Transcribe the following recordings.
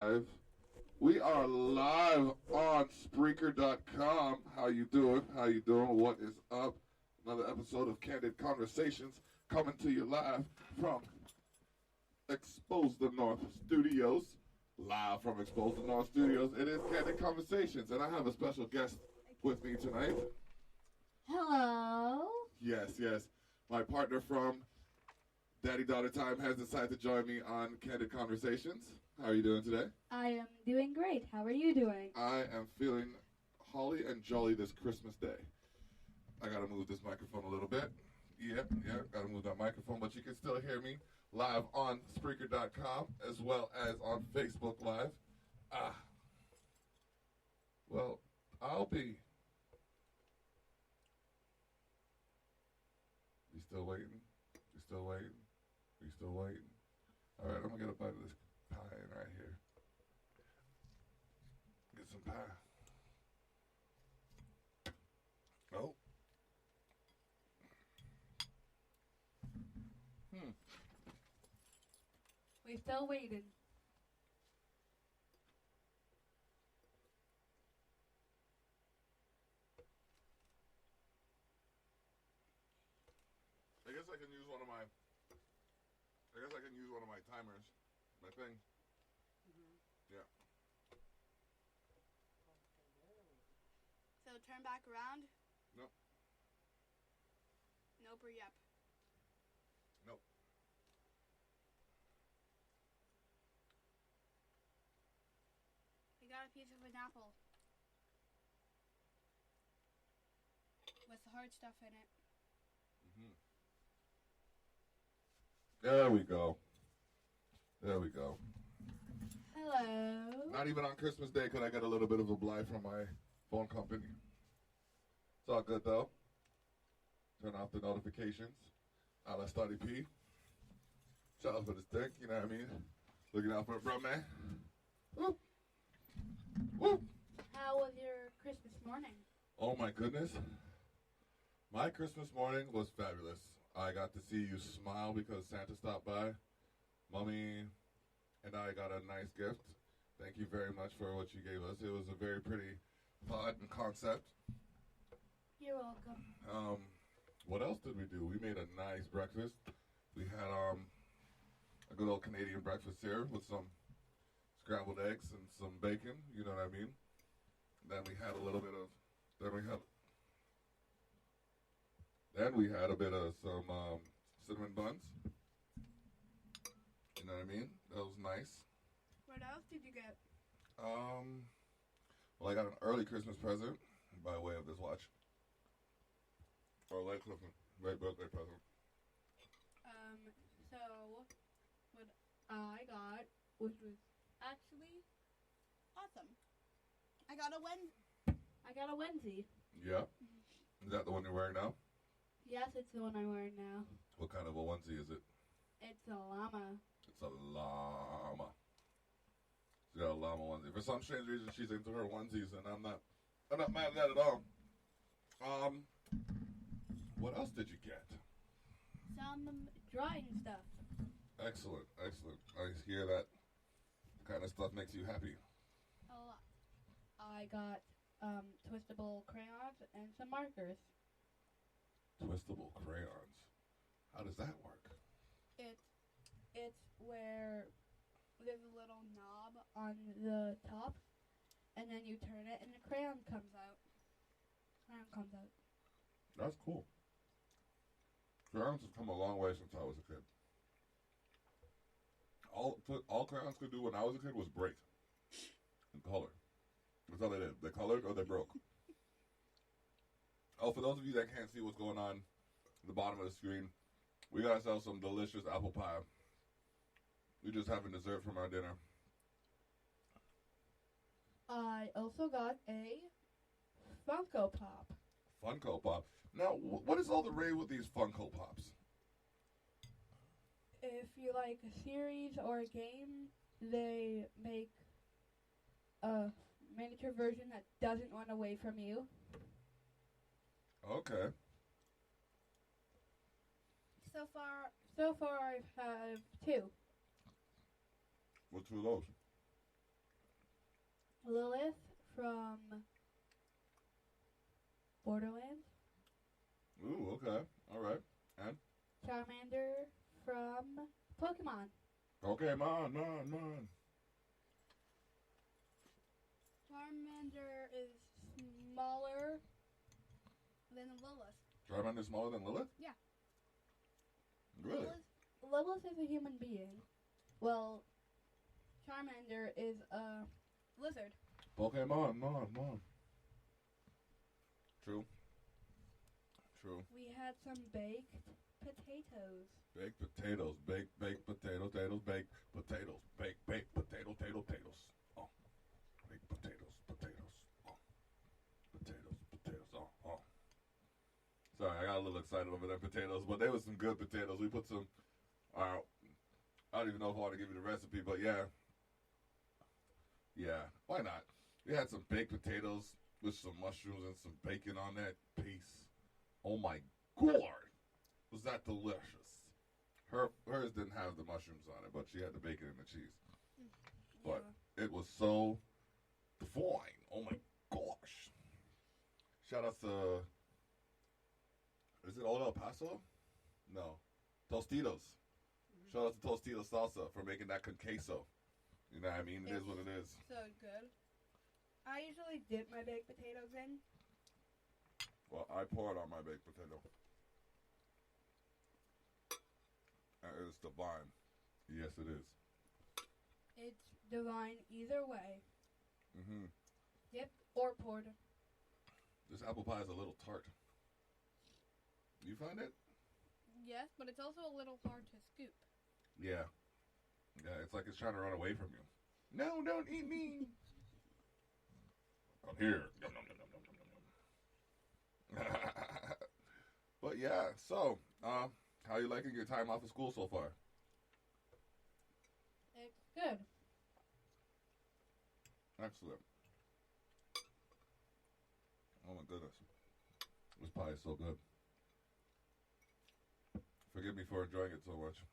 live. We are live on Spreaker.com. How you doing? How you doing? What is up? Another episode of Candid Conversations coming to you live from Expose the North Studios. Live from Expose the North Studios. It is Candid Conversations, and I have a special guest with me tonight. Hello. Yes. My partner from Daddy Daughter Time has decided to join me on Candid Conversations. How are you doing today? I am doing great. How are you doing? I am feeling holly and jolly this Christmas day. I gotta move this microphone a little bit. Yeah, gotta move that microphone, but you can still hear me live on Spreaker.com as well as on Facebook Live. Well, I'll be. You still waiting? You still waiting? You still waiting? All right, I'm gonna get a bite of this pie in right here. Get some pie. Oh. We still waiting. I guess I can use one of my. Timers. My thing. Mm-hmm. Yeah. So turn back around? Nope. Nope or yep? Nope. I got a piece of an apple. With the hard stuff in it. Mm-hmm. There we go. There we go. Hello. Not even on Christmas Day could I get a little bit of a blight from my phone company. It's all good though. Turn off the notifications. A la Study P. Shout out for the stick, you know what I mean? Looking out for a bro, man. Woo. Woo. How was your Christmas morning? Oh my goodness. My Christmas morning was fabulous. I got to see you smile because Santa stopped by. Mommy and I got a nice gift. Thank you very much for what you gave us. It was a very pretty thought and concept. You're welcome. What else did we do? We made a nice breakfast. We had a good old Canadian breakfast here with some scrambled eggs and some bacon. You know what I mean? Then we had a little bit of. Then we had a bit of some cinnamon buns. You know what I mean? That was nice. What else did you get? Well, I got an early Christmas present by way of this watch. Or late birthday present. So what I got, which was actually Awesome. I got a onesie. Yeah. Is that the one you're wearing now? Yes, it's the one I'm wearing now. What kind of a onesie is it? It's a llama. It's a llama. She's got a llama onesie. For some strange reason, she's into her onesies, and I'm not mad at that at all. What else did you get? Some drawing stuff. Excellent. I hear that kind of stuff makes you happy. A lot. I got twistable crayons and some markers. Twistable crayons. How does that work? It's where there's a little knob on the top, and then you turn it, and the crayon comes out. That's cool. Crayons have come a long way since I was a kid. All crayons could do when I was a kid was break and color. That's all they did. They colored or they broke. Oh, for those of you that can't see what's going on at the bottom of the screen, we got ourselves some delicious apple pie. We just having dessert from our dinner. I also got a Funko Pop. Funko Pop. Now, what is all the rage with these Funko Pops? If you like a series or a game, they make a miniature version that doesn't run away from you. Okay. So far, So far, I've had two. What's two of those? from Borderlands. Ooh, okay. All right. And? Charmander from Pokemon. Okay, man. Charmander is smaller than Lilith. Charmander smaller than Lilith? Yeah. Really? Lilith is a human being. Well, Charmander is a Lizard. Pokemon, man. True. We had some baked potatoes. Baked potatoes, baked potatoes, baked potatoes, baked potatoes. Oh, baked potatoes. Oh, potatoes. Oh. Sorry, I got a little excited over them potatoes, but they were some good potatoes. We put some. I don't even know if I want to give you the recipe, but yeah, why not? We had some baked potatoes with some mushrooms and some bacon on that piece. Oh my God, was that delicious? Hers didn't have the mushrooms on it, but she had the bacon and the cheese. But it was so fine. Oh my gosh. Shout out to, is it Old El Paso? No. Tostitos. Shout out to Tostitos Salsa for making that con queso. You know what I mean? It is what it is. So good. I usually dip my baked potatoes in. Well, I pour it on my baked potato. It is divine. Yes, it is. It's divine either way. Mm-hmm. Dipped or poured. This apple pie is a little tart. You find it? Yes, but it's also a little hard to scoop. Yeah. Yeah, it's like it's trying to run away from you. No, don't eat me. I'm here. Yum, yum, yum, yum, yum, yum, yum. But yeah, so, how are you liking your time off of school so far? It's good. Excellent. Oh my goodness. This pie is so good. Forgive me for enjoying it so much.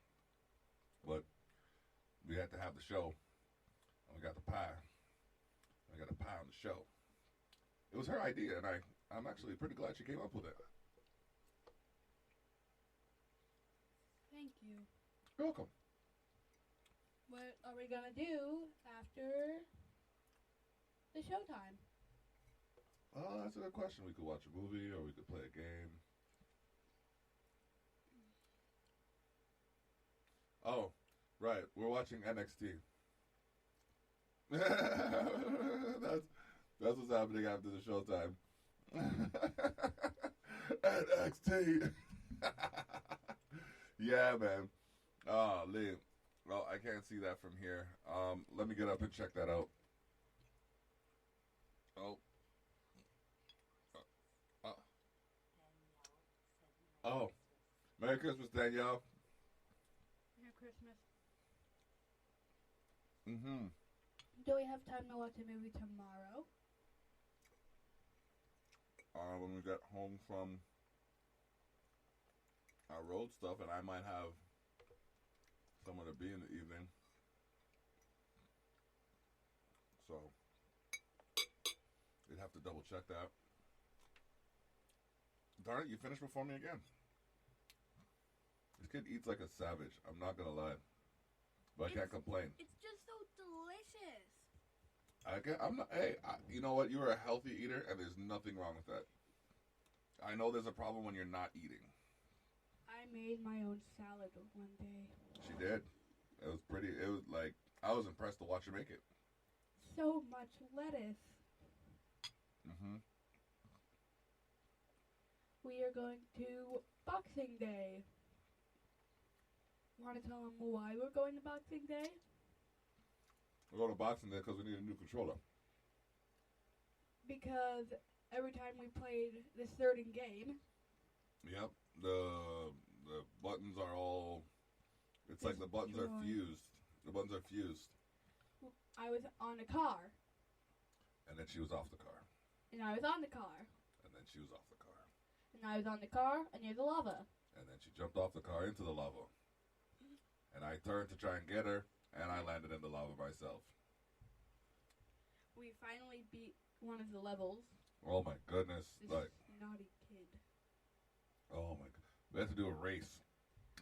But we had to have the show. And we got the pie. I got a pie on the show. It was her idea, and I'm actually pretty glad she came up with it. Thank you. You're welcome. What are we gonna do after the showtime? Oh, that's a good question. We could watch a movie, or we could play a game. Oh, right. We're watching NXT. That's what's happening after the showtime. NXT. Yeah, man. Oh, Lee. Well, I can't see that from here. Let me get up and check that out. Oh. Oh. Merry Christmas, Danielle. Merry Christmas. Mm-hmm. Do we have time to watch a movie tomorrow? When we get home from our road stuff, and I might have somewhere to be in the evening. So, we'd have to double check that. Darn it, you finished before me again. This kid eats like a savage. I'm not gonna lie, but I can't complain. It's just so delicious. I'm not. Hey, you know what? You are a healthy eater, and there's nothing wrong with that. I know there's a problem when you're not eating. I made my own salad one day. She did. It was pretty. It was like I was impressed to watch her make it. So much lettuce. Mm-hmm. We are going to Boxing Day. Want to tell them why we're going to Boxing Day? We're going to Boxing Day because we need a new controller. Because every time we played this certain game, Yep. The buttons are all. It's like the buttons are fused. The buttons are fused. I was on a car. And then she was off the car. And I was on the car. And then she was off the car. And I was on the car and near the lava. And then she jumped off the car into the lava. And I turned to try and get her, and I landed in the lava myself. We we finally beat one of the levels. Oh my goodness! This Like, naughty kid. oh my god, we have to do a race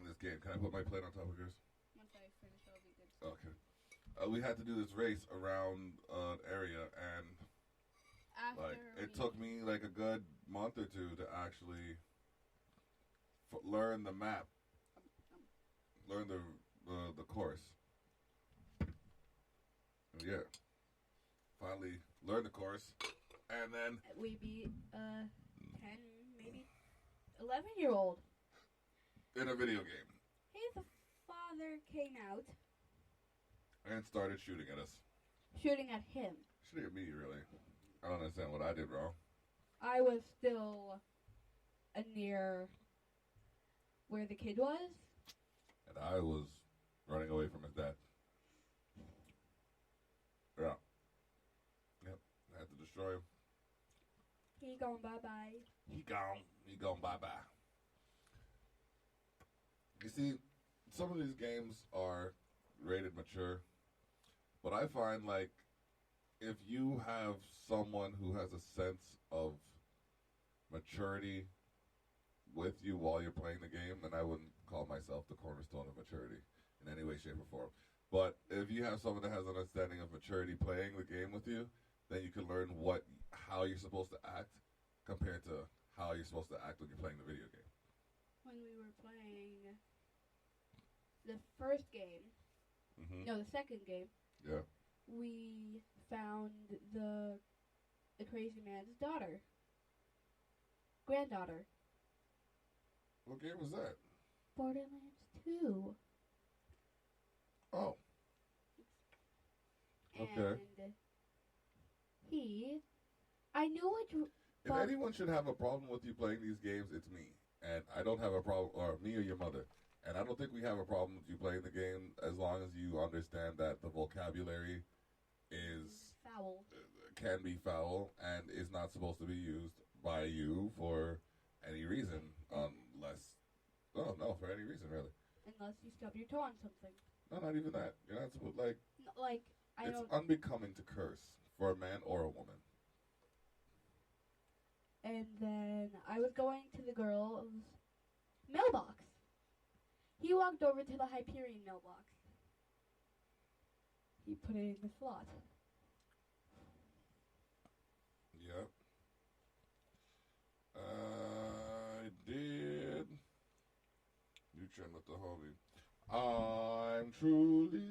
in this game. Can I put my plate on top of yours? Once I finish, that'll be good. Okay. We had to do this race around an area, and After it took me like a good month or two to actually learn the map, learn the course. Yeah. Finally learned the course, and then we beat 10, maybe 11-year-old. in a video game, His father came out and started shooting at us. shooting at him. Shooting at me, really. I don't understand what I did wrong. I was still near where the kid was. And I was running away from his dad. Yeah. Yep. I had to destroy him. He gone bye-bye. He gone. He gone bye-bye. You see, some of these games are rated mature. But I find, like, if you have someone who has a sense of maturity with you while you're playing the game, then I wouldn't call myself the cornerstone of maturity in any way, shape, or form. But if you have someone that has an understanding of maturity playing the game with you, then you can learn how you're supposed to act compared to how you're supposed to act when you're playing the video game. When we were playing the first game, Mm-hmm. no, the second game, Yeah. we found the crazy man's granddaughter. What game was that? Borderlands 2. Oh. Okay. And I knew it. If anyone should have a problem with you playing these games, it's me. And I don't have a problem, or me or your mother. And I don't think we have a problem with you playing the game as long as you understand that the vocabulary is foul. Can be foul and is not supposed to be used by you for any reason, for any reason really. Unless you stub your toe on something. No, not even that. You're not supposed it's don't. unbecoming to curse for a man or a woman. And then I was going to the girl's mailbox. He walked over to the Hyperion mailbox. He put it in the slot. Yep. I did. You trim with the homie. I'm truly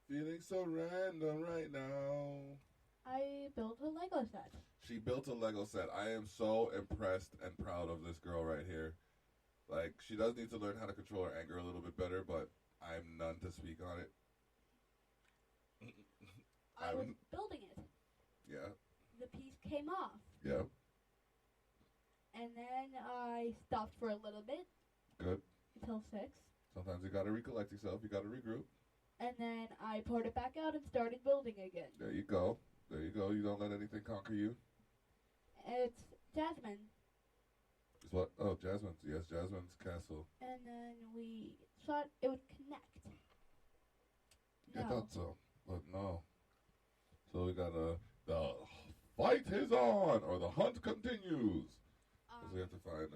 feeling so random right now. I built a Lego set. She built a Lego set. I am so impressed and proud of this girl right here. Like, she does need to learn how to control her anger a little bit better, but I'm none to speak on it. I was building it. Yeah. The piece came off. Yeah. And then I stopped for a little bit. Good. Until 6. Sometimes you gotta recollect yourself. You gotta regroup. And then I poured it back out and started building again. There you go. There you go. You don't let anything conquer you. It's Jasmine. It's what? Oh, Jasmine's. Yes, Jasmine's castle. And then we thought it would connect. I thought so, but no. So we got the fight is on, or the hunt continues. So we have to find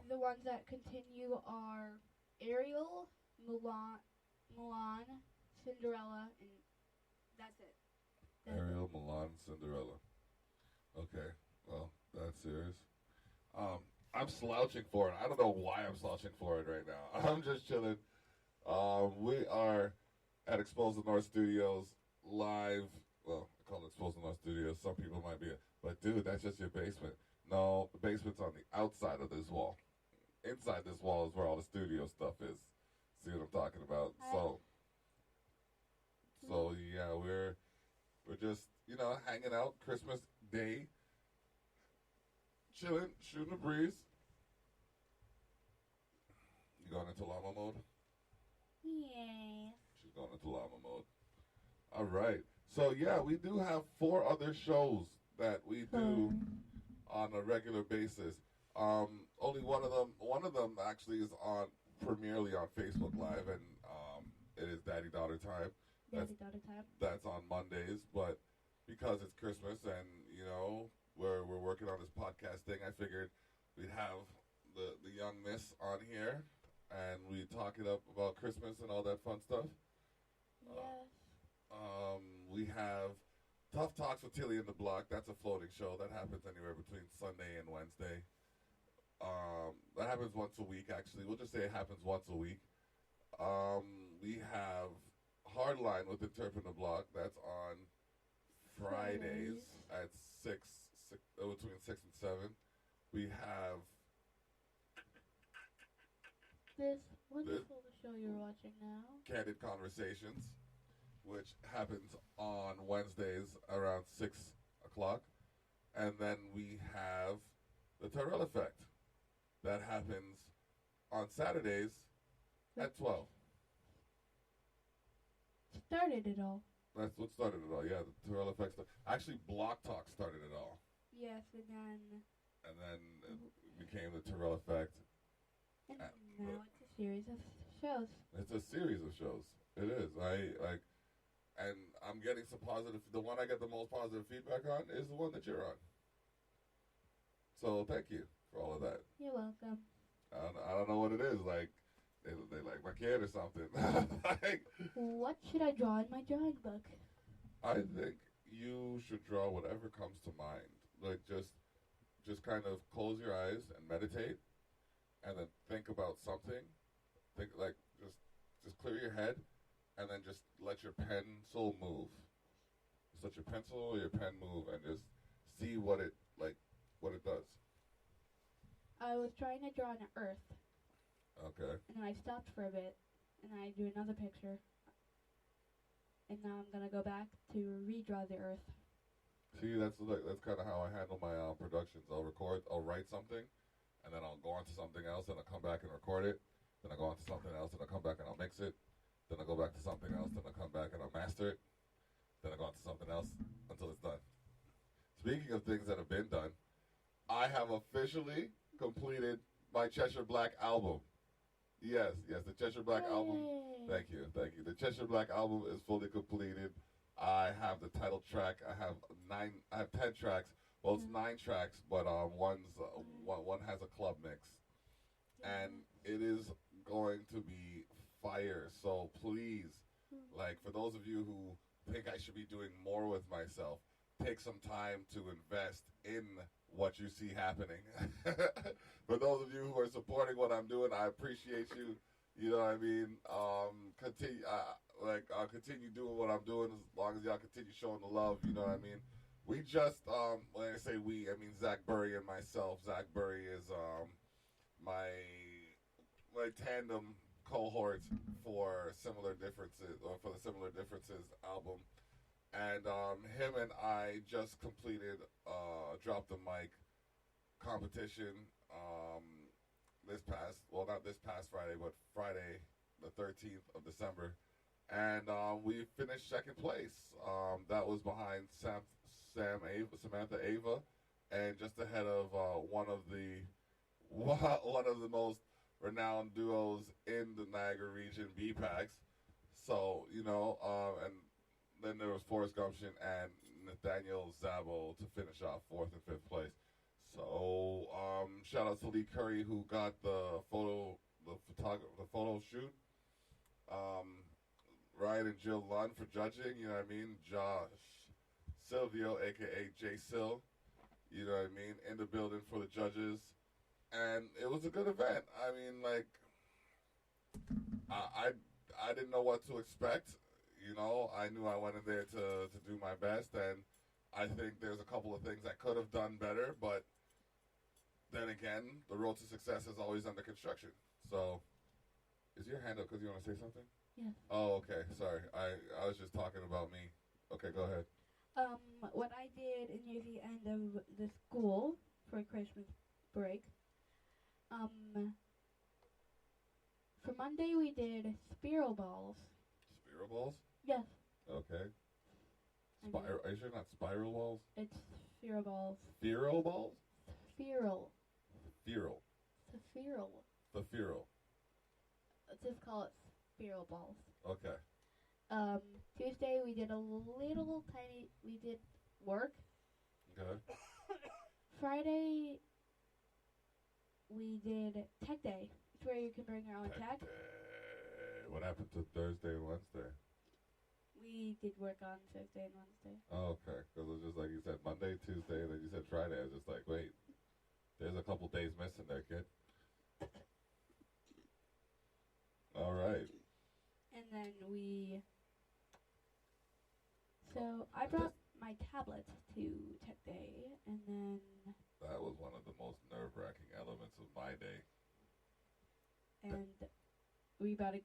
the ones that continue are Ariel, Mulan, Cinderella, and that's it. Ariel, Mulan, Cinderella. Okay, well, that's serious. I'm slouching forward. I don't know why I'm slouching forward right now. I'm just chilling. We are at Expose the North Studios live. Well, I call it Expose the North Studios. Some people might be, but dude, that's just your basement. No, the basement's on the outside of this wall. Inside this wall is where all the studio stuff is. See what I'm talking about? So yeah, we're just, hanging out Christmas Day, chilling, shooting a breeze. You going into llama mode? Yeah. She's going into llama mode. All right. So yeah, we do have 4 other shows that we do on a regular basis. Only one of them actually is on premierly on Facebook Live, and it is daughter time. Daddy daughter time. That's on Mondays, but because it's Christmas and we're working on this podcast thing, I figured we'd have the young miss on here and we talk it up about Christmas and all that fun stuff. Yes. We have Tough Talks with Tilly and the Block. That's a floating show that happens anywhere between Sunday and Wednesday. That happens once a week, actually. We'll just say it happens once a week. We have Hardline with Interpret the Block. That's on Fridays at 6, between 6 and 7. We have this wonderful show you're watching now. Candid Conversations, which happens on Wednesdays around 6 o'clock. And then we have The Terrell Effect. That happens on Saturdays at 12. Started it all. That's what started it all, yeah. The Terrell Effect. Actually, Block Talk started it all. Yes, and then It became The Terrell Effect. And now it's a series of shows. It's a series of shows. It is. And I'm getting some positive. The one I get the most positive feedback on is the one that you're on. So thank you for all of that. You're welcome. I don't know what it is. Like they like my kid or something. What should I draw in my drawing book? I think you should draw whatever comes to mind. Like just kind of close your eyes and meditate, and then think about something. Think like just clear your head, and then just let your pencil move. Just let your pencil or your pen move, and just see what it does. I was trying to draw an earth. Okay. And then I stopped for a bit, and I drew another picture. And now I'm gonna go back to redraw the earth. See, that's kind of how I handle my productions. I'll write something, and then I'll go on to something else, and I'll come back and record it. Then I'll go on to something else, and I'll come back and I'll mix it. Then I'll go back to something else, then I'll come back and I'll master it. Then I'll go on to something else until it's done. Speaking of things that have been done, I have officially completed my Cheshire Black album. Yes, the Cheshire Black album. Thank you. The Cheshire Black album is fully completed. I have the title track. I have 10 tracks. Well, it's 9 tracks, but one has a club mix, and it is going to be fire. So please, like for those of you who think I should be doing more with myself, take some time to invest in what you see happening. For those of you who are supporting what I'm doing, I appreciate you. You know what I mean? I'll continue doing what I'm doing as long as y'all continue showing the love. You know what I mean? We just, when I say we, I mean Zach Burry and myself. Zach Burry is my tandem cohort for Similar Differences, or for the Similar Differences album. And him and I just completed Drop the Mic competition not this past Friday, but Friday the 13th of December. And we finished second place. That was behind Samantha Ava, and just ahead of one of the most renowned duos in the Niagara region, BPACs. So, and then there was Forrest Gumption and Nathaniel Zabo to finish off 4th and 5th place. So, shout out to Lee Curry, who got the photo shoot. Ryan and Jill Lund for judging, you know what I mean? Josh Silvio, a.k.a. J. Sil, you know what I mean? In the building for the judges. And it was a good event. I mean, like, I didn't know what to expect. I knew I went in there to do my best, and I think there's a couple of things I could have done better, but then again, the road to success is always under construction. So, is your hand up because you want to say something? Yes. Oh, okay. Sorry. I was just talking about me. Okay, go ahead. What I did near the end of the school for Christmas break, for Monday we did spiral balls. Spiral balls? Yes. Okay. Are you sure not spiral balls? It's spiral balls. Spiral balls? Spiral. Spiral. Spiral. The spiral. Just call it spiral balls. Okay. Tuesday we did a little tiny. We did work. Okay. Friday we did Tech Day. It's where you can bring your own tech. What happened to Thursday and Wednesday? We did work on Thursday and Wednesday. Oh, okay. Because it was just like you said Monday, Tuesday, and then you said Friday. I was just like, wait, there's a couple days missing there, kid. All right. And then So I brought my tablet to Tech Day, and then That was one of the most nerve-wracking elements of my day. and we bought a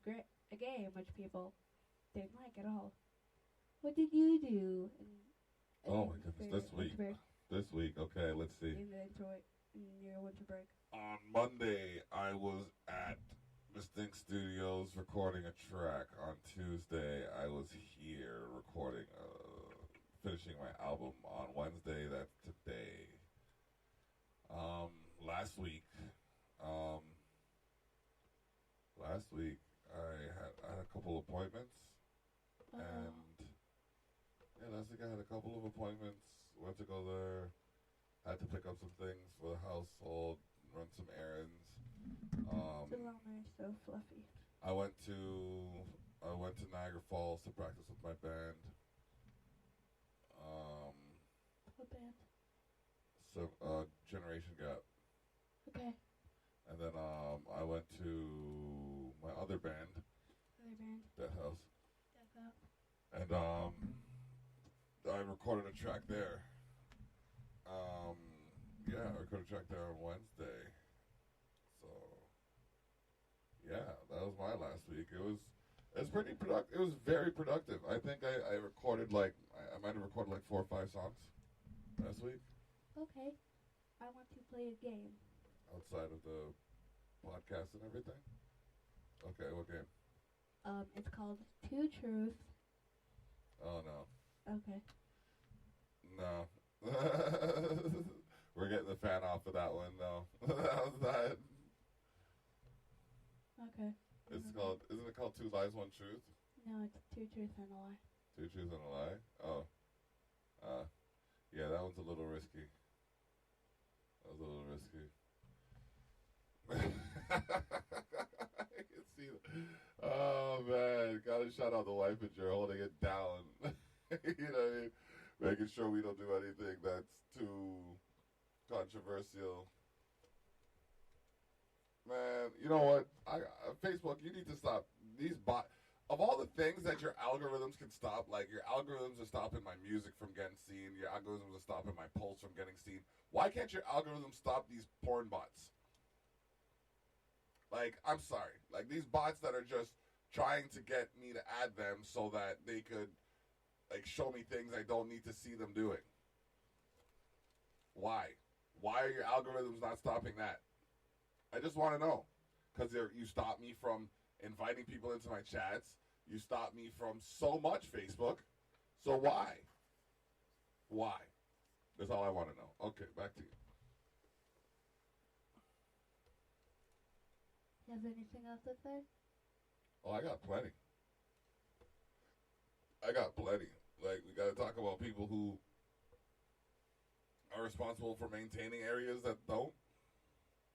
game which people didn't like at all. What did you do? Oh my goodness, this week, okay, let's see. In your winter break. On Monday, I was at Distinct Studios recording a track. On Tuesday, I was here recording, finishing my album. On Wednesday, that's today. Last week, I had a couple appointments, and last week I had a couple of appointments. Went to go there, had to pick up some things for the household, run some errands. Salome is so fluffy. I went to Niagara Falls to practice with my band. What band? Generation Gap. Okay. And then I went to my other band, Death House. And I recorded a track there. I recorded a track there on Wednesday. So yeah, that was my last week. It was pretty productive. It was very productive. I think I recorded I might have recorded like 4 or 5 songs last week. Okay. I want to play a game. Outside of the podcast and everything? Okay, what game? It's called Two Truths. Oh, no. Okay. No. We're getting the fan off for that one, no. That was that. Okay. Isn't it called Two Lies, One Truth? No, it's Two Truths and a Lie. Two Truths and a Lie? Oh. Yeah, that one's a little risky. That was a little risky. I can see that. Oh, man. Gotta shout out the wife and you're holding it down. You know what I mean? Making sure we don't do anything that's too controversial. Man, you know what? Facebook, you need to stop these of all the things that your algorithms can stop, like your algorithms are stopping my music from getting seen, your algorithms are stopping my posts from getting seen. Why can't your algorithm stop these porn bots? Like, I'm sorry. Like, these bots that are just trying to get me to add them so that they could, like, show me things I don't need to see them doing. Why? Why are your algorithms not stopping that? I just want to know. Because you stop me from inviting people into my chats. You stop me from so much, Facebook. So why? Why? That's all I want to know. Okay, back to you. You have anything else to say? Oh, I got plenty. Like, we got to talk about people who are responsible for maintaining areas that don't.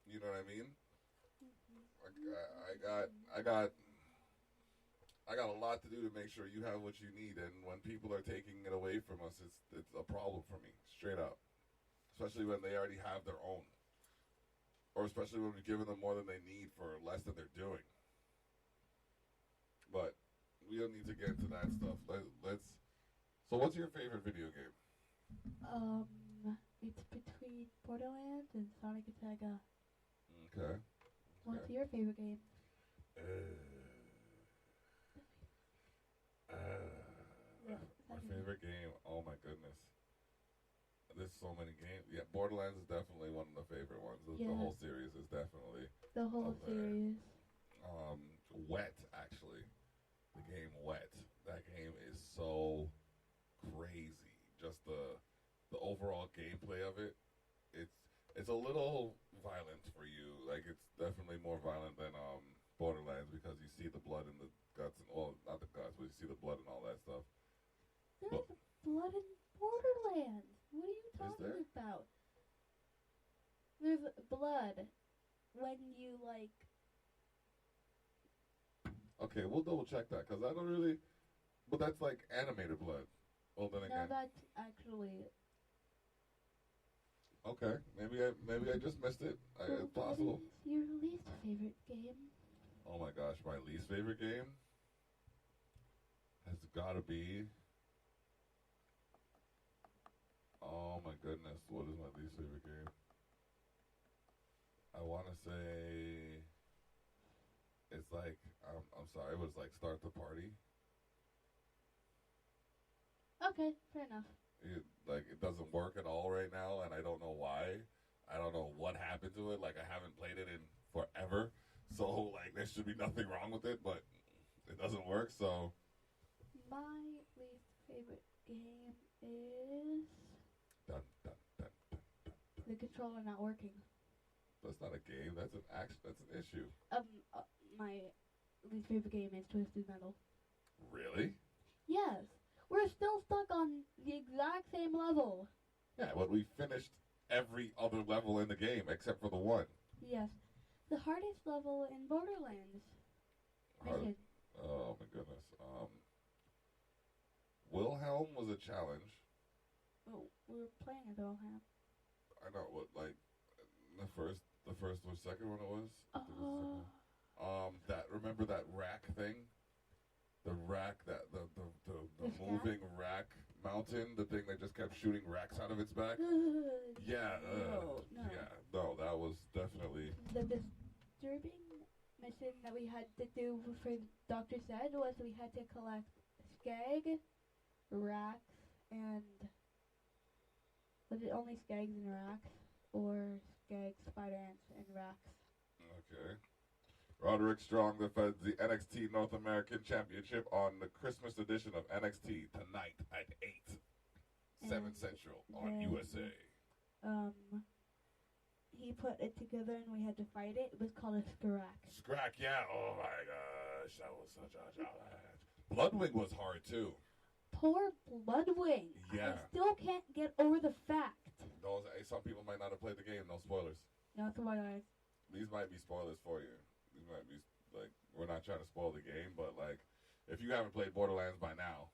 You know what I mean? I got a lot to do to make sure you have what you need, and when people are taking it away from us, it's a problem for me, straight up. Especially when they already have their own, or especially when we're giving them more than they need for less than they're doing. But we don't need to get into that stuff. Let's. So, what's your favorite video game? It's between Borderlands and Sonic the Hedgehog. Okay. What's your favorite game? My favorite game. Oh my goodness. There's so many games. Yeah, Borderlands is definitely one of the favorite ones. The whole series is definitely the whole series. Wet, actually. The game Wet. That game is so crazy. Just the overall gameplay of it. It's a little violent for you. Like, it's definitely more violent than Borderlands, because you see the blood and the guts, and, well, not the guts, but you see the blood and blood when you like. Okay, we'll double check that because I don't really. But that's like animated blood. Well, then No, again. that's actually. Okay, maybe I just missed it. It's possible. What is your least favorite game? Oh my gosh, my least favorite game has got to be. Oh my goodness, what is my least favorite game? I want to say it's like I'm sorry, it was like Start the Party. Okay, fair enough. It doesn't work at all right now, and I don't know why. I don't know what happened to it. Like I haven't played it in forever, so like there should be nothing wrong with it, but it doesn't work. So My least favorite game is dun, dun, dun, dun, dun. the controller not working. That's not a game. That's an action. That's an issue. My least favorite game is Twisted Metal. Really? Yes, we're still stuck on the exact same level. Yeah, but we finished every other level in the game except for the one. Yes, the hardest level in Borderlands. Mission. Oh my goodness. Wilhelm was a challenge. Oh, we were playing as Wilhelm. I know what like the first or second one it was. That remember that rack thing? The rack that the moving rack mountain, the thing that just kept shooting racks out of its back. Yeah. No. Yeah. No, that was definitely The disturbing mission that we had to do for Dr. Said was we had to collect skag, racks, and was it only skags and racks, or skag, spider ants, and racks? okay. Roderick Strong defends the NXT North American Championship on the Christmas edition of NXT tonight at 7 Central on USA. He put it together and we had to fight it. It was called a Scrack. Scrack, yeah. Oh my gosh, that was such a challenge. Bloodwing was hard too. Poor Bloodwing. Yeah. I still can't get over the fact. Some people might not have played the game. No spoilers. No spoilers. These might be spoilers for you. These might be like we're not trying to spoil the game, but like if you haven't played Borderlands by now,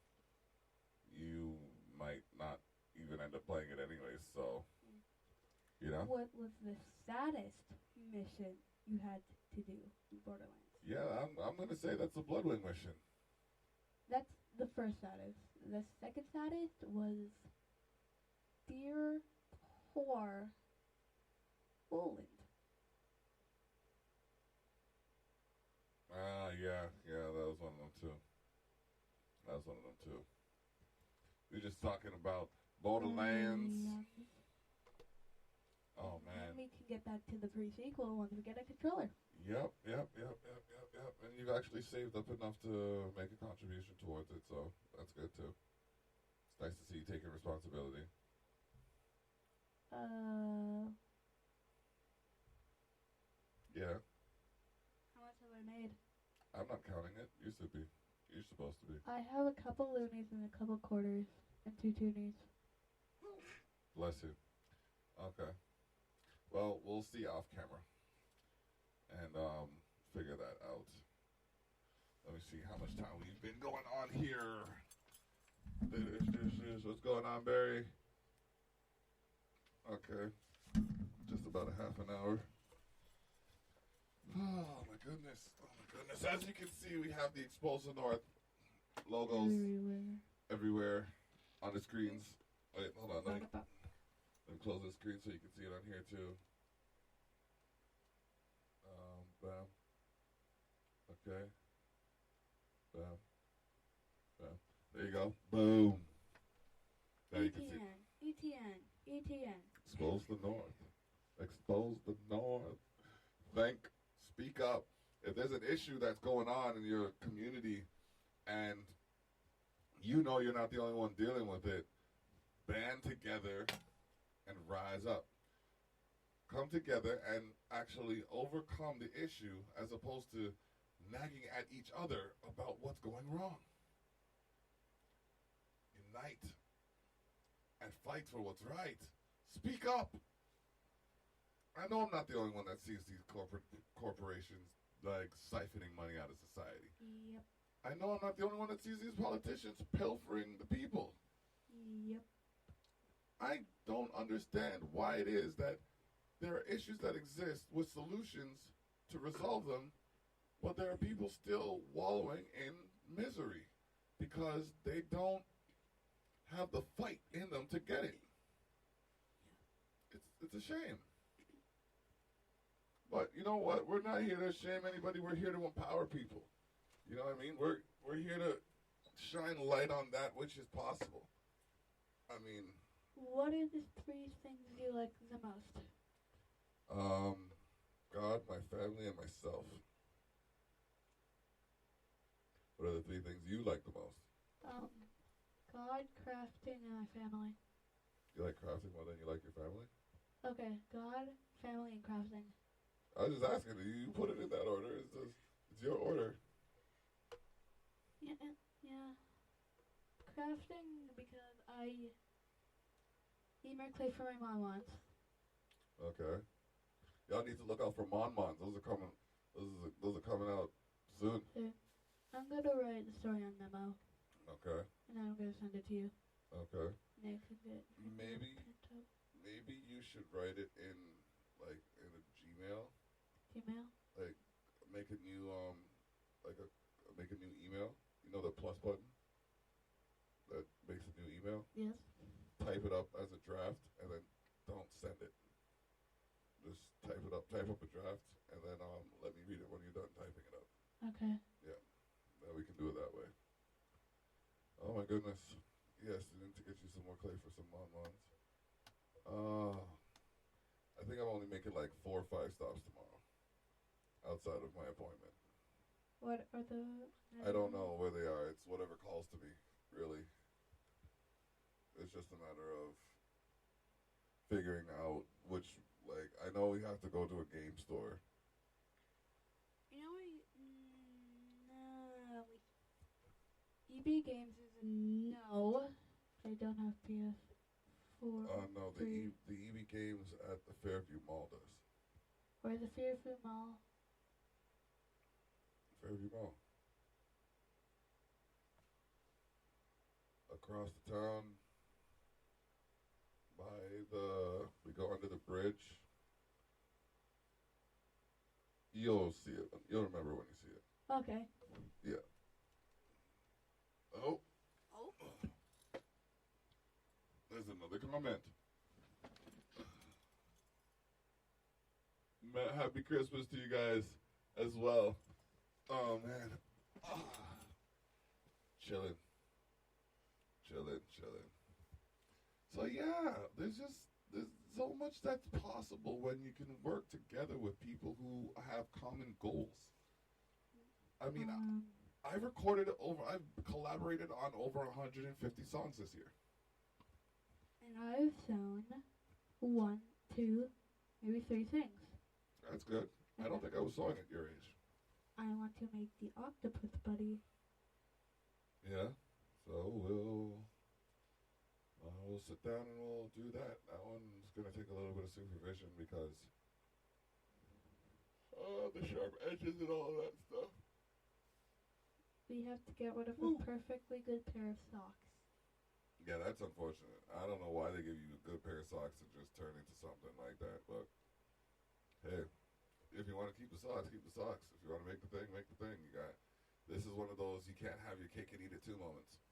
you might not even end up playing it anyways. So, you know. What was the saddest mission you had to do in Borderlands? Yeah, I'm gonna say that's a Bloodwing mission. That's the first saddest. The second saddest was Dear Poor Poland. Yeah, that was one of them too. We're just talking about Borderlands. Oh man. And we can get back to the pre-sequel once we get a controller. Yep. And you've actually saved up enough to make a contribution towards it, so that's good too. It's nice to see you taking responsibility. Yeah. How much have I made? I'm not counting it. You should be. You're supposed to be. I have a couple loonies and a couple quarters and 2 toonies. Bless you. Okay. Well, we'll see off camera and figure that out. Let me see how much time we've been going on here. What's going on, Barry? Okay. Just about a half an hour. Oh my goodness. As you can see, we have the Exposed North logos everywhere on the screens. Wait, hold on. Let me close the screen so you can see it on here too. Bam. Okay. Bam. There you go. Boom. Now you can see. ETN. Expose the North. Expose the North. Speak up. If there's an issue that's going on in your community and you know you're not the only one dealing with it, band together and rise up. Come together and actually overcome the issue as opposed to nagging at each other about what's going wrong. Unite and fight for what's right. Speak up. I know I'm not the only one that sees these corporations like siphoning money out of society. Yep. I know I'm not the only one that sees these politicians pilfering the people. Yep. I don't understand why it is that there are issues that exist with solutions to resolve them, but there are people still wallowing in misery because they don't have the fight in them to get it. It's a shame. But you know what? We're not here to shame anybody. We're here to empower people. You know what I mean? We're here to shine light on that which is possible. I mean, What are the 3 things you like the most? God, my family, and myself. What are the 3 things you like the most? God, crafting, and my family. You like crafting more than you like your family? Okay, God, family, and crafting. I was just asking. You put it in that order. It's your order. Yeah. Crafting because I need more clay for my mom once. Okay. Y'all need to look out for Mon-Mons. Those are coming. Those are coming out soon. So I'm gonna write the story on memo. Okay. And I'm gonna send it to you. Okay. Nick, Maybe you should write it in a Gmail. Gmail. Like make a new make a new email. You know the plus button that makes a new email. Yes. Type it up as a draft and then don't send it. Just type it up. Type up a draft and then let me read it when you're done typing it up. Okay. Yeah. Then we can do it that way. Oh my goodness. Yes, I need to get you some more clay for some Mon-Mons. I think I'm only making like 4 or 5 stops tomorrow. Outside of my appointment. What are the... I don't know where they are. It's whatever calls to me, really. It's just a matter of figuring out which, I know we have to go to a game store. You know what? No. EB Games is a no. I don't have PS4. No, the EB Games at the Fairview Mall does. Where's the Fairview Mall? Fairview Mall. Across the town, we go under the bridge. You'll see it. You'll remember when you see it. Okay. Yeah. Oh. Oh. There's another comment. Happy Christmas to you guys as well. Oh, man. Chilling. So, yeah, there's so much that's possible when you can work together with people who have common goals. I mean, I've collaborated on over 150 songs this year. And I've sewn 1, 2, maybe 3 things. That's good. I don't think I was sewing at your age. I want to make the octopus buddy. Yeah. So we'll sit down and we'll do that. That one's gonna take a little bit of supervision because the sharp edges and all of that stuff. We have to get rid of a perfectly good pair of socks. Yeah, that's unfortunate. I don't know why they give you a good pair of socks and just turn into something like that, but hey, if you want to keep the socks, keep the socks. If you want to make the thing, make the thing. This is one of those you can't have your cake and eat it too moments.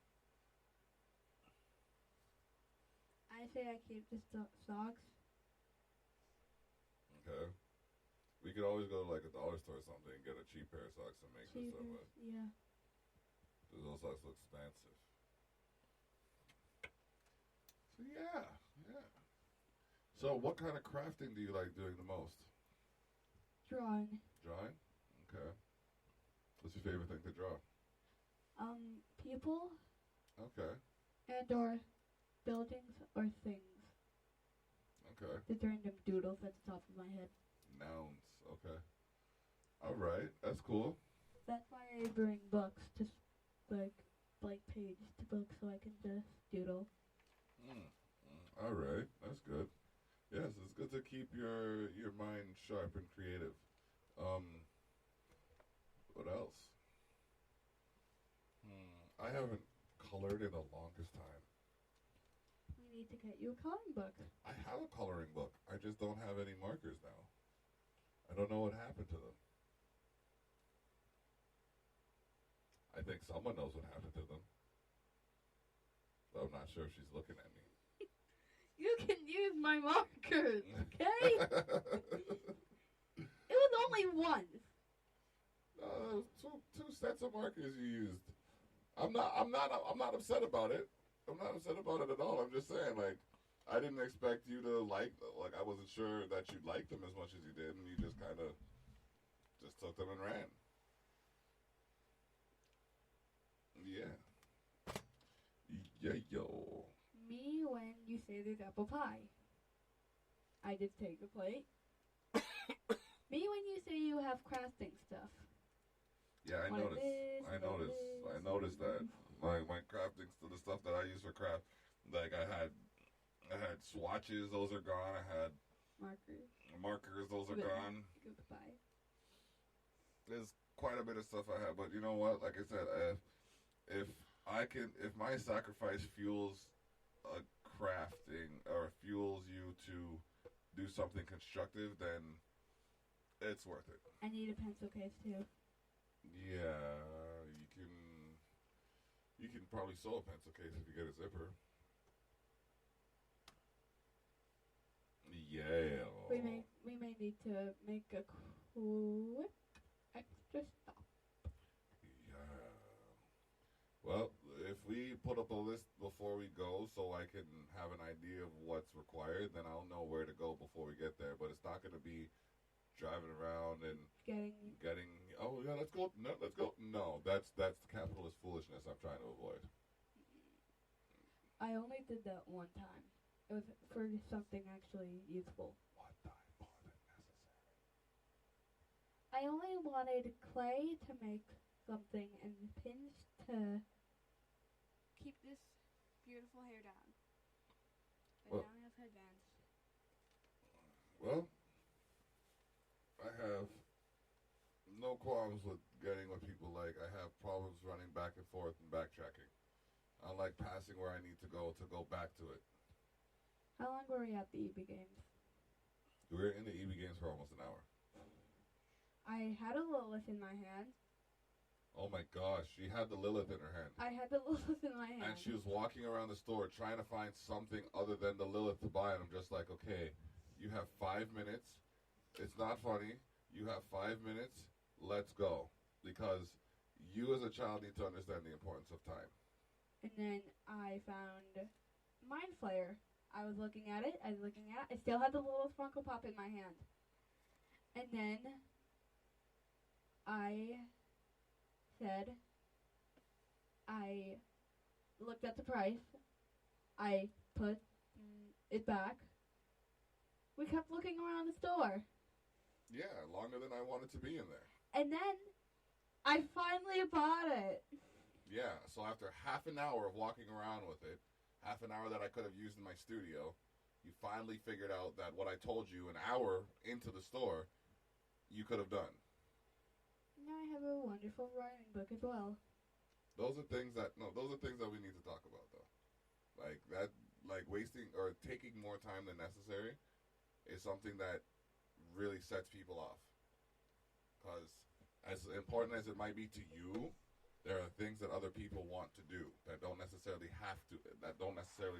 I say I keep the socks. Okay. We could always go to a dollar store or something and get a cheap pair of socks and make this stuff with. Yeah. Those socks look expensive. So yeah. So what kind of crafting do you like doing the most? Drawing. Drawing? Okay. What's your favorite thing to draw? People. Okay. And or buildings or things. Okay. Just random doodles at the top of my head. Nouns. Okay. All right. That's cool. That's why I bring books, just blank page to books so I can just doodle. All right. That's good. Yes, it's good to keep your mind sharp and creative. Um, what else? I haven't colored in the longest time. We need to get you a coloring book. I have a coloring book. I just don't have any markers now. I don't know what happened to them. I think someone knows what happened to them. But I'm not sure if she's looking at me. You can use my markers, okay? It was only one. It was two sets of markers you used. I'm not upset about it. I'm not upset about it at all. I'm just saying, like, I didn't expect you to like I wasn't sure that you'd like them as much as you did, and you just kind of just took them and ran. Yeah. Yeah, yo. Me when you say there's apple pie. I just take a plate. Me when you say you have crafting stuff. Yeah, I noticed. I noticed that. My crafting, the stuff that I use for craft, like I had swatches, those are gone. I had markers, those are gone. Goodbye. There's quite a bit of stuff I have, but you know what? Like I said, if my sacrifice fuels a crafting or fuels you to do something constructive, then it's worth it. I need a pencil case too. Yeah, you can probably sew a pencil case if you get a zipper. Yeah. We may need to make a quick extra stop. Yeah. Well, if we put up a list before we go so I can have an idea of what's required, then I'll know where to go before we get there. But it's not going to be driving around and getting oh yeah, let's go. No, that's capitalist foolishness I'm trying to avoid. I only did that one time. It was for something actually useful. One time more than necessary. I only wanted clay to make something and pins to Keep this beautiful hair down. But Well- now I have headbands. Well, I have no qualms with getting what people like. I have problems running back and forth and backtracking. I like passing where I need to go back to it. How long were we at the EB games? We were in the EB games for almost an hour. I had a Lilith in my hand. Oh my gosh, she had the Lilith in her hand. I had the Lilith in my hand. And she was walking around the store trying to find something other than the Lilith to buy. And I'm just like, okay, you have 5 minutes. It's not funny. You have 5 minutes. Let's go. Because you as a child need to understand the importance of time. And then I found Mind Flayer. I was looking at it. I still had the little Funko Pop in my hand. And then I looked at the price. I put it back. We kept looking around the store. Yeah, longer than I wanted to be in there. And then I finally bought it. Yeah, so after half an hour of walking around with it, half an hour that I could have used in my studio, you finally figured out that what I told you an hour into the store, you could have done. Now I have a wonderful writing book as well. Those are things that we need to talk about though. Like wasting or taking more time than necessary is something that really sets people off. Because as important as it might be to you, there are things that other people want to do that don't necessarily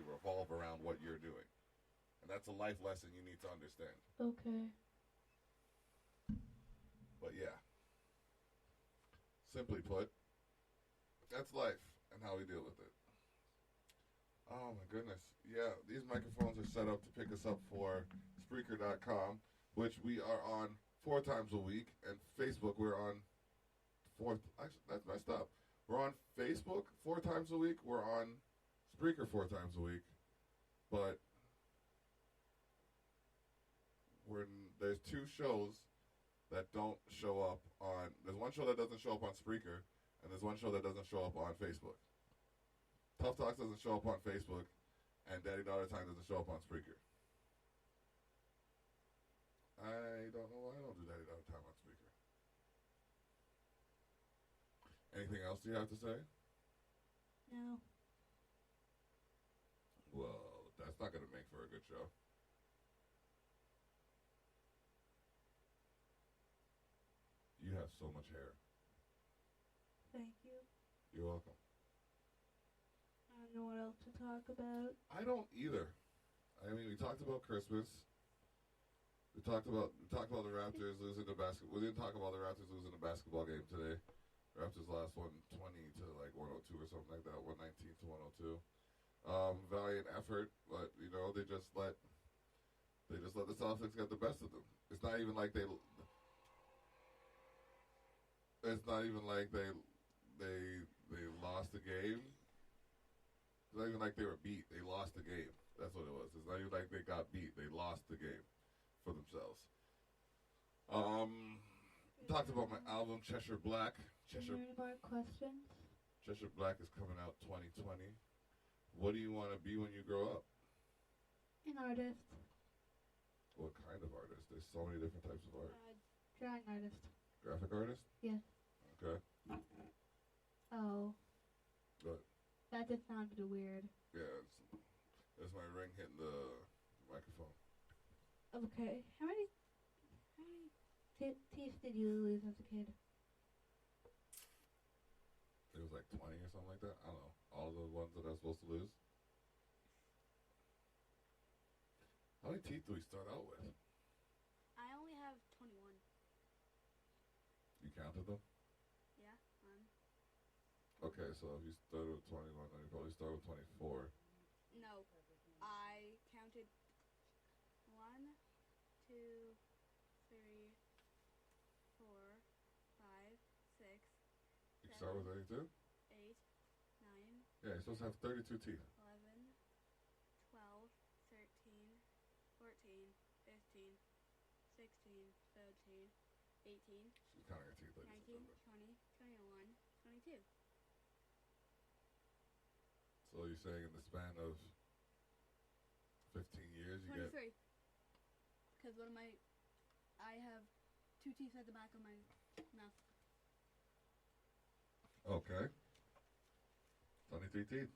revolve around what you're doing. And that's a life lesson you need to understand. Okay. But yeah, simply put, that's life and how we deal with it. Oh my goodness. Yeah, these microphones are set up to pick us up for Spreaker.com, which we are on 4 times a week, and Facebook we're on actually that's messed up. We're on Facebook 4 times a week, we're on Spreaker 4 times a week, but there's 2 shows that don't show up on, there's one show that doesn't show up on Spreaker, and there's one show that doesn't show up on Facebook. Tough Talks doesn't show up on Facebook, and Daddy Daughter Time doesn't show up on Spreaker. I don't know why I don't do that every time on speaker. Anything else you have to say? No. Well, that's not going to make for a good show. You have so much hair. Thank you. You're welcome. I don't know what else to talk about. I don't either. I mean, we talked about Christmas. We talked about the Raptors losing the basketball. We didn't talk about the Raptors losing the basketball game today. Raptors lost 120 to like 102 or something like that, 119 to 102. Valiant effort, but you know they just let the Celtics get the best of them. It's not even like they. It's not even like they lost the game. It's not even like they were beat. They lost the game. That's what it was. It's not even like they got beat. They lost the game for themselves. Talked about my album Cheshire Black. Are there any more questions? Cheshire Black is coming out 2020. What do you want to be when you grow up? An artist. What kind of artist? There's so many different types of art. Drawing artist. Graphic artist? Yes. Okay. Oh. Good. That just sounded weird. Yeah, that's my ring hitting the microphone. Okay. How many teeth did you lose as a kid? It was like 20 or something like that. I don't know. All the ones that I was supposed to lose. How many teeth do we start out with? I only have 21. You counted them? Yeah. Okay, so if you started with 21, then you probably start with 24. No. I counted 1, 2, 3, 4, 5, 6. You start with 32? 8, 9. Yeah, you're supposed to have 32 teeth. 11, 12, 13, 14, 15, 16, 17, 18, She's counting her teeth like 19, 20, 21, 22. So you're saying in the span of 15 years you 23. Because I have 2 teeth at the back of my mouth. Okay. 23 teeth.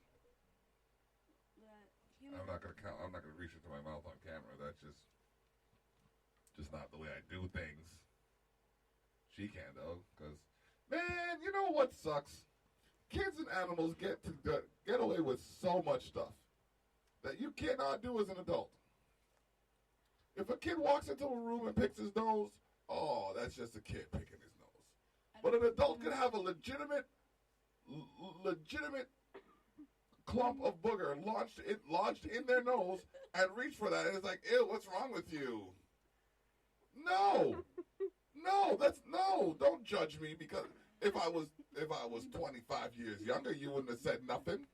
I'm not gonna count. I'm not gonna reach into my mouth on camera. That's just not the way I do things. She can though, cause man, you know what sucks? Kids and animals get away with so much stuff that you cannot do as an adult. If a kid walks into a room and picks his nose, oh, that's just a kid picking his nose. But an adult can have a legitimate clump of booger lodged in their nose and reach for that, and it's like, ew, what's wrong with you? No, don't judge me, because if I was 25 years younger, you wouldn't have said nothing.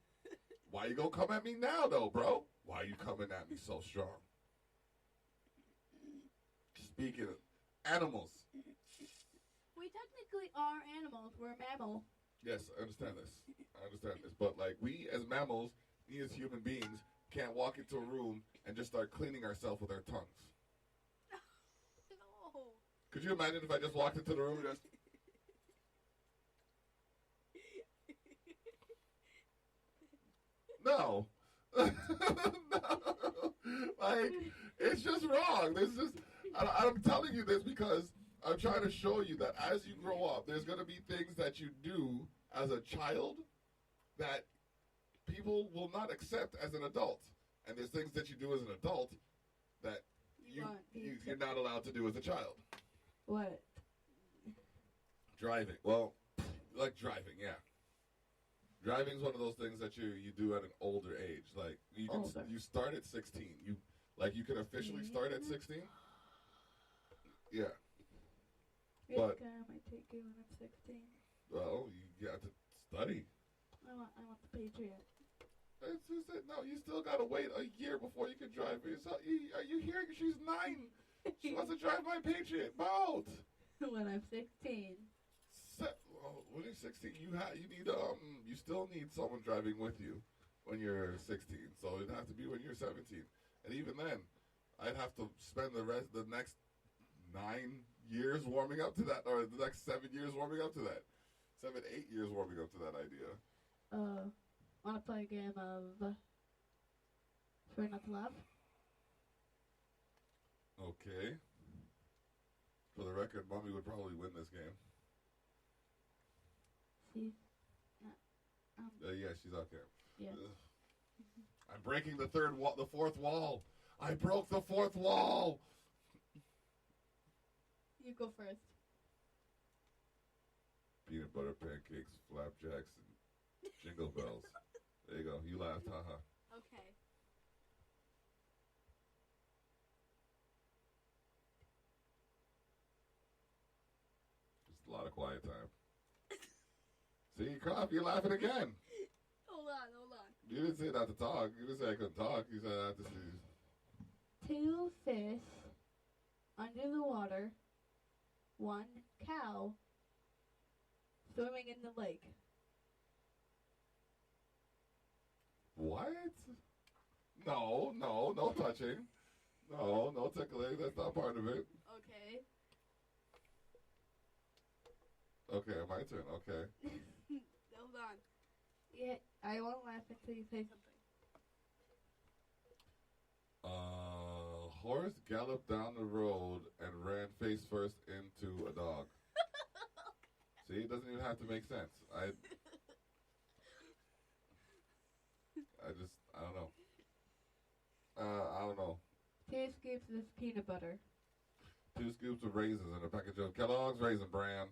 Why you gonna come at me now, though, bro? Why you coming at me so strong? Speaking of animals. We technically are animals. We're a mammal. Yes, I understand this. But, like, we as mammals, we as human beings, can't walk into a room and just start cleaning ourselves with our tongues. No. Could you imagine if I just walked into the room and just... No. No. Like, it's just wrong. I'm telling you this because I'm trying to show you that as you grow up, there's going to be things that you do as a child that people will not accept as an adult. And there's things that you do as an adult that you're not allowed to do as a child. What? Driving. Well, like driving, yeah. Driving is one of those things that you do at an older age. Like you start at 16. You can officially start at 16. Yeah. Which But car am I taking when I'm 16? well, you got to study. I want the Patriot. It's just that, no, you still gotta wait a year before you can drive for yourself. Are you hearing? She's 9. She wants to drive my Patriot boat. When I'm 16. When you're 16, you still need someone driving with you when you're 16. So it'd have to be when you're 17. And even then, I'd have to spend the next 9 years warming up to that, or the next 7 years warming up to that. 7, 8 years warming up to that idea. Want to play a game of Try Not to Laugh? Okay. For the record, Mommy would probably win this game. See? Yeah, she's okay. Yeah. I'm breaking the fourth wall. I broke the fourth wall. You go first. Peanut butter pancakes, flapjacks, and jingle bells. There you go. You laughed, haha. Okay. Just a lot of quiet time. See, Crop, you're laughing again. Hold on. You didn't say not to talk. You didn't say I couldn't talk. You said I have to see. 2 fish under the water, 1 cow swimming in the lake. What? No touching. No tickling. That's not part of it. Okay. Okay, my turn. Okay. Hold on. Yeah, I won't laugh until you say something. Horse galloped down the road and ran face first into a dog. See, it doesn't even have to make sense. I don't know. I don't know. 2 scoops of peanut butter. 2 scoops of raisins in a package of Kellogg's Raisin Bran.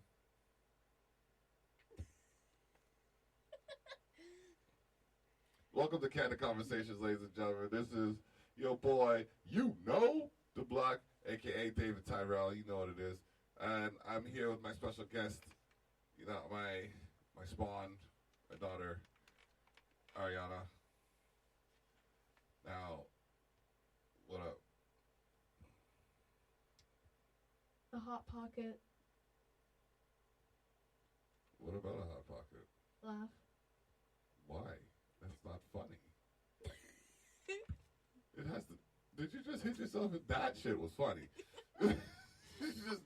Welcome to Candid Conversations, ladies and gentlemen. This is your boy, the Block, a.k.a. David Tyrell. You know what it is. And I'm here with my special guest, my spawn, my daughter, Aryanna. Now, what up? A Hot Pocket. What about a Hot Pocket? Laugh. Why? That's not funny. It has to. Did you just hit yourself? That shit was funny. She just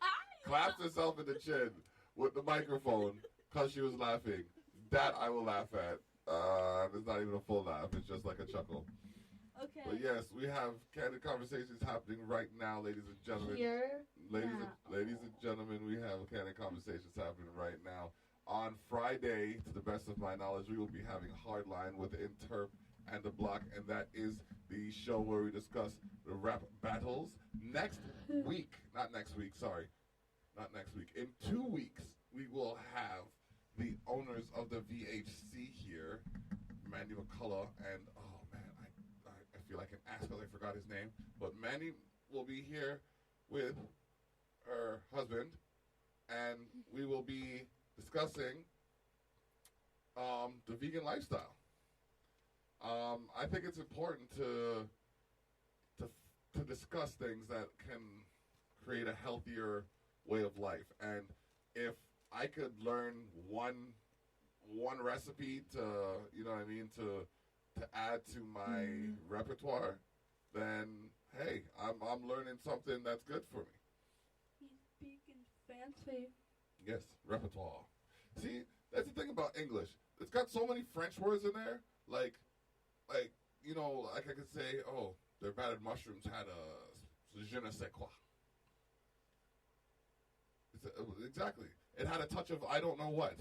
clapped herself in the chin with the microphone because she was laughing. That I will laugh at. It's not even a full laugh. It's just like a chuckle. Okay. But yes, we have Candid Conversations happening right now, ladies and gentlemen. Here. Ladies and gentlemen, we have Candid Conversations happening right now. On Friday, to the best of my knowledge, we will be having Hardline with Interp and the Block, and that is the show where we discuss the rap battles. Next week, not next week, sorry, not next week. In 2 weeks, we will have the owners of the VHC here, Manny McCullough, and oh man, I feel like an ass because I forgot his name, but Manny will be here with her husband, and we will be discussing the vegan lifestyle. I think it's important to discuss things that can create a healthier way of life. And if I could learn one recipe to, to add to my repertoire, then hey, I'm learning something that's good for me. He's speaking fancy. Yes, repertoire. See, that's the thing about English. It's got so many French words in there. Like I could say, oh, their battered mushrooms had a je ne sais quoi. Exactly. It had a touch of I don't know what.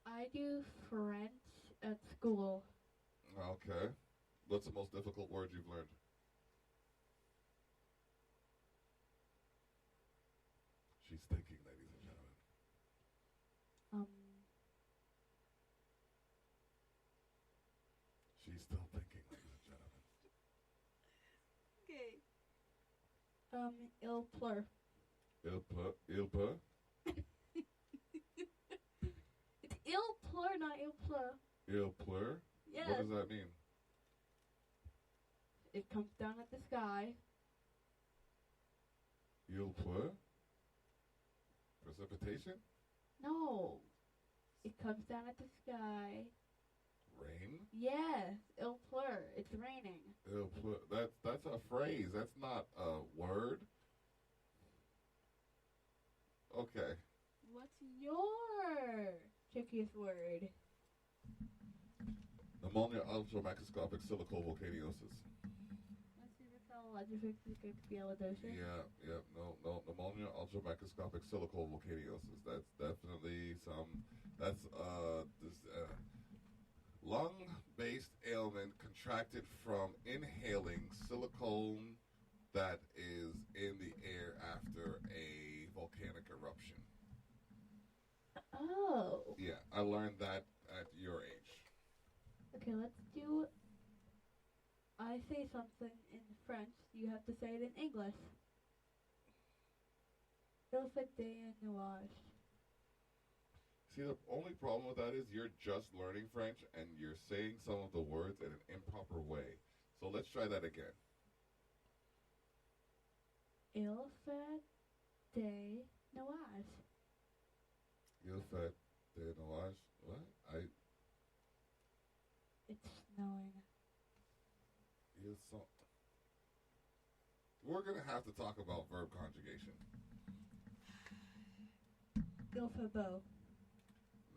I do French at school. Okay. What's the most difficult word you've learned? She's thinking, ladies and gentlemen. She's still thinking, ladies and gentlemen. Okay. Il pleut. Il peut? It's il pleut, not il pleut. Il pleut? Yes. What does that mean? It comes down at the sky. Il pleut? Precipitation? No. It comes down at the sky. Rain? Yes, il pleut. It's raining. That's a phrase. That's not a word. Okay. What's your trickiest word? Pneumonia ultramicroscopic silicovolcaniosis. Yeah. No. Pneumonia ultramicroscopic silicovolcaniosis. That's definitely That's lung-based ailment contracted from inhaling silicone that is in the air after a volcanic eruption. Oh. Yeah, I learned that at your age. Okay, let's do. I say something in French. You have to say it in English. Il fait des nuages. See, the only problem with that is you're just learning French and you're saying some of the words in an improper way. So let's try that again. Il fait des nuages. Il fait des nuages. What? It's snowing. We're going to have to talk about verb conjugation. Il fait beau.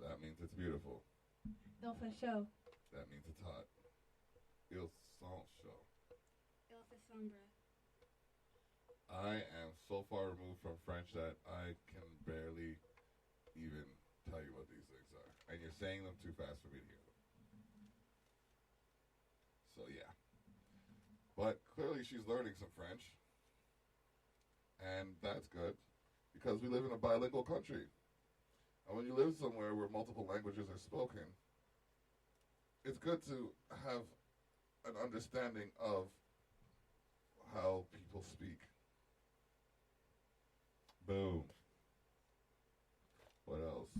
That means it's beautiful. Il fait chaud. That means it's hot. Il sent chaud. Il fait sombre. I am so far removed from French that I can barely even tell you what these things are. And you're saying them too fast for me to hear them. So, yeah. But clearly she's learning some French. And that's good. Because we live in a bilingual country. And when you live somewhere where multiple languages are spoken, it's good to have an understanding of how people speak. Boom. What else?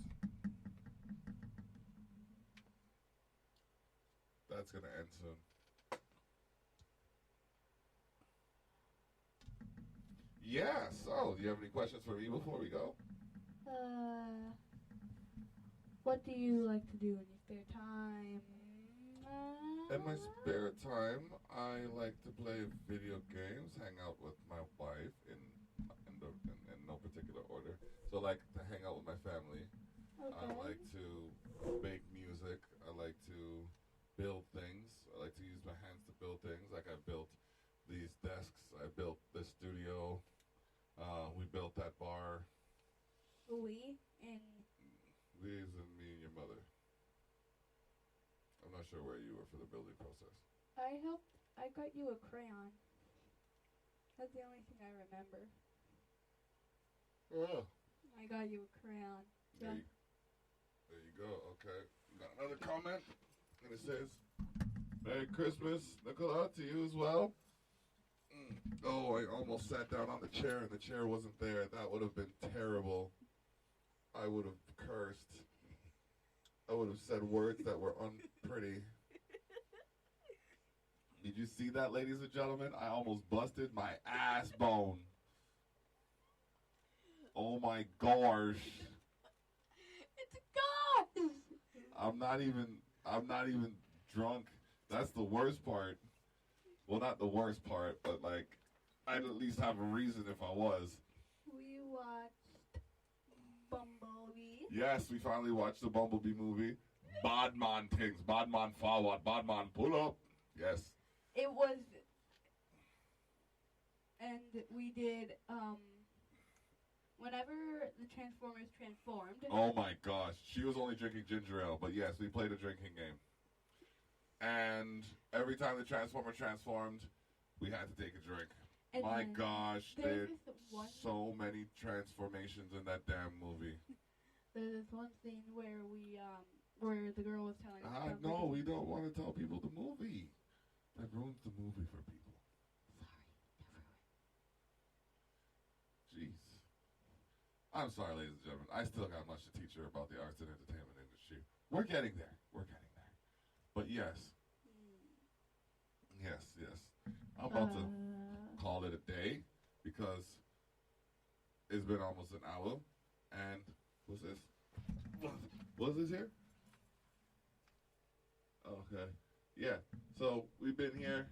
That's going to end soon. Yeah, so, do you have any questions for me before we go? What do you like to do in your spare time? In my spare time, I like to play video games, hang out with my wife in no particular order. So I like to hang out with my family. Okay. I like to make music. I like to build things. I like to use my hands to build things. Like I built these desks. I built this studio. We built that bar. We These and me and your mother. I'm not sure where you were for the building process. I got you a crayon. That's the only thing I remember. Oh. I got you a crayon. There you go. Okay. Got another comment, and it says, "Merry Christmas, Nicola, to you as well." Oh, I almost sat down on the chair, and the chair wasn't there. That would have been terrible. I would have cursed. I would have said words that were unpretty. Did you see that, ladies and gentlemen? I almost busted my ass bone. Oh my gosh. It's a ghost! I'm not even drunk. That's the worst part. Well, not the worst part, but like, I'd at least have a reason if I was. We watched Bumblebee. Yes, we finally watched the Bumblebee movie. Badman things. Badman forward. Badman pull up. Yes. It was, and we did, whenever the Transformers transformed. Oh my gosh. She was only drinking ginger ale, but yes, we played a drinking game. And every time the Transformer transformed, we had to take a drink. And my gosh, there's so scene, many transformations in that damn movie. There's this one scene where where the girl was telling us. No, we don't want to tell people the movie. That ruins the movie for people. Sorry, never mind. Jeez. I'm sorry, ladies and gentlemen. I still got much to teach her about the arts and entertainment industry. We're getting there. But yes. Yes. I'm about to call it a day because it's been almost an hour. And what's this? What's this here? Okay. Yeah. So we've been here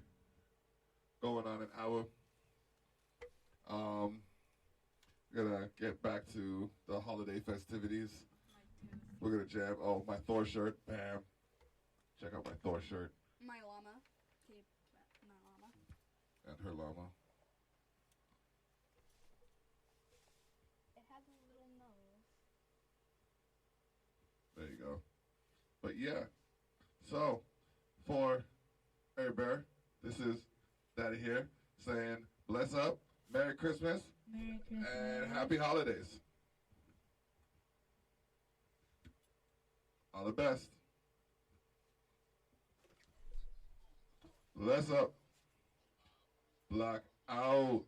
going on an hour. We're gonna get back to the holiday festivities. We're gonna jam. Oh, my Thor shirt. Bam. Check out my Thor shirt My llama. Keep my llama. and her llama. It has a little nose. There you go. But yeah. So for Air Bear, this is Daddy here saying bless up, Merry Christmas, Merry Christmas. and Happy Holidays. All the best. Bless up. Block out.